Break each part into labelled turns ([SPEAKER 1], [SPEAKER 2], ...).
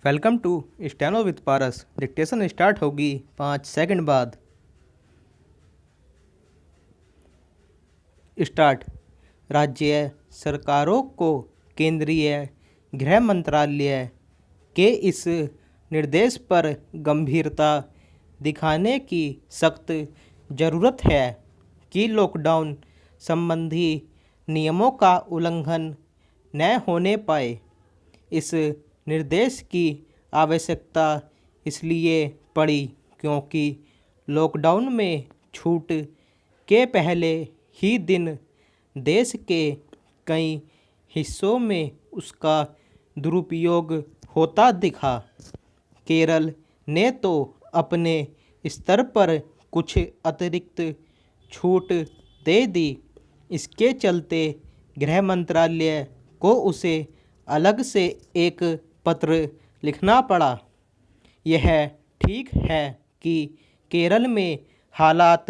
[SPEAKER 1] Welcome to steno with Paras. Dictation start होगी 5 second बाद। Start. राज्य सरकारों को केंद्रीय गृह मंत्रालय के इस निर्देश पर गंभीरता दिखाने की सख्त ज़रूरत है कि लॉकडाउन संबंधी नियमों का उल्लंघन न होने पाए। इस निर्देश की आवश्यकता इसलिए पड़ी क्योंकि लॉकडाउन में छूट के पहले ही दिन देश के कई हिस्सों में उसका दुरुपयोग होता दिखा। केरल ने तो अपने स्तर पर कुछ अतिरिक्त छूट दे दी। इसके चलते गृह मंत्रालय को उसे अलग से एक पत्र लिखना पड़ा। यह ठीक है कि केरल में हालात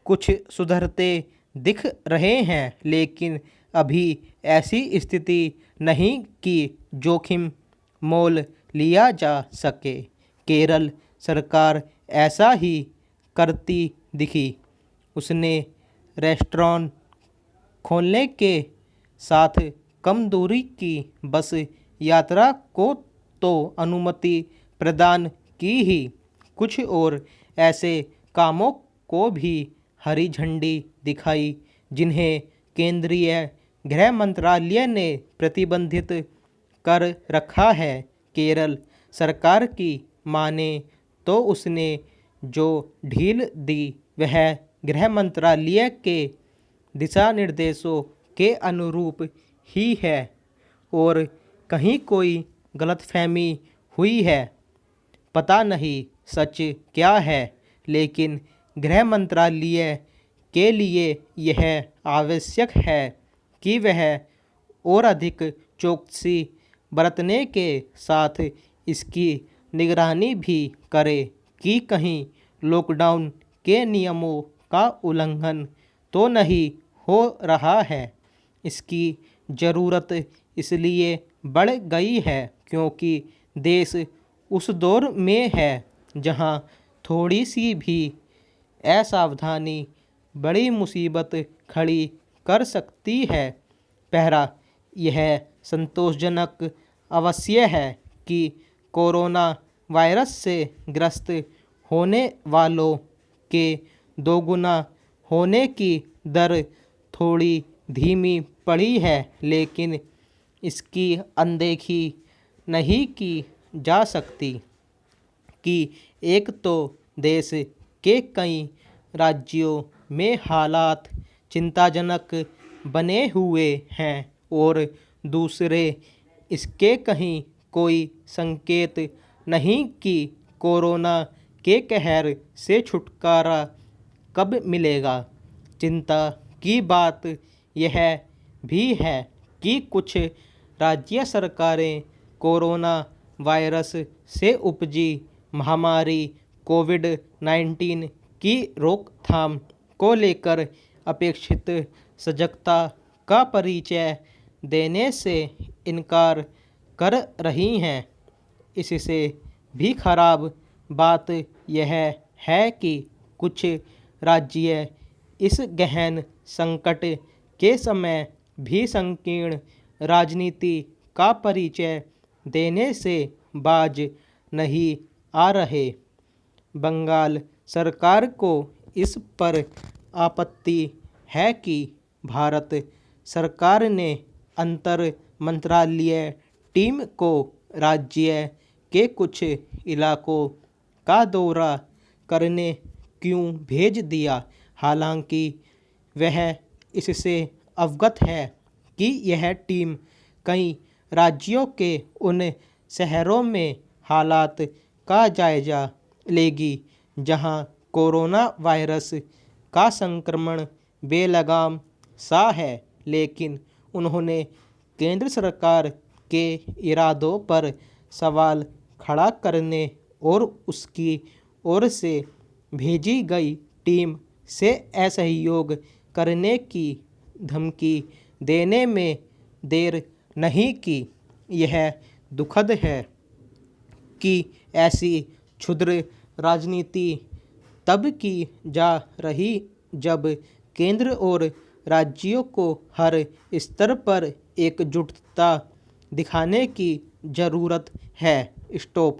[SPEAKER 1] कुछ सुधरते दिख रहे हैं, लेकिन अभी ऐसी स्थिति नहीं कि जोखिम मोल लिया जा सके। केरल सरकार ऐसा ही करती दिखी। उसने रेस्टोरेंट खोलने के साथ कम दूरी की बस यात्रा को तो अनुमति प्रदान की ही, कुछ और ऐसे कामों को भी हरी झंडी दिखाई जिन्हें केंद्रीय गृह मंत्रालय ने प्रतिबंधित कर रखा है। केरल सरकार की माने तो उसने जो ढील दी वह गृह मंत्रालय के दिशा निर्देशों के अनुरूप ही है और कहीं कोई गलतफहमी हुई है। पता नहीं सच क्या है, लेकिन गृह मंत्रालय के लिए यह आवश्यक है कि वह और अधिक चौकसी बरतने के साथ इसकी निगरानी भी करे कि कहीं लॉकडाउन के नियमों का उल्लंघन तो नहीं हो रहा है। इसकी ज़रूरत इसलिए बढ़ गई है क्योंकि देश उस दौर में है जहां थोड़ी सी भी असावधानी बड़ी मुसीबत खड़ी कर सकती है। पहला, यह संतोषजनक अवश्य है कि कोरोना वायरस से ग्रस्त होने वालों के दोगुना होने की दर थोड़ी धीमी पड़ी है, लेकिन इसकी अनदेखी नहीं की जा सकती कि एक तो देश के कई राज्यों में हालात चिंताजनक बने हुए हैं और दूसरे इसके कहीं कोई संकेत नहीं कि कोरोना के कहर से छुटकारा कब मिलेगा। चिंता की बात यह भी है कि कुछ राज्य सरकारें कोरोना वायरस से उपजी महामारी कोविड-19 की रोकथाम को लेकर अपेक्षित सजगता का परिचय देने से इनकार कर रही हैं। इससे भी खराब बात यह है कि कुछ राज्य इस गहन संकट के समय भी संकीर्ण राजनीति का परिचय देने से बाज नहीं आ रहे। बंगाल सरकार को इस पर आपत्ति है कि भारत सरकार ने अंतर मंत्रालय टीम को राज्य के कुछ इलाकों का दौरा करने क्यों भेज दिया। हालांकि वह इससे अवगत है कि यह टीम कई राज्यों के उन शहरों में हालात का जायजा लेगी जहां कोरोना वायरस का संक्रमण बेलगाम सा है, लेकिन उन्होंने केंद्र सरकार के इरादों पर सवाल खड़ा करने और उसकी ओर से भेजी गई टीम से असहयोग करने की धमकी देने में देर नहीं की। यह दुखद है कि ऐसी क्षुद्र राजनीति तब की जा रही जब केंद्र और राज्यों को हर स्तर पर एकजुटता दिखाने की ज़रूरत है। स्टॉप।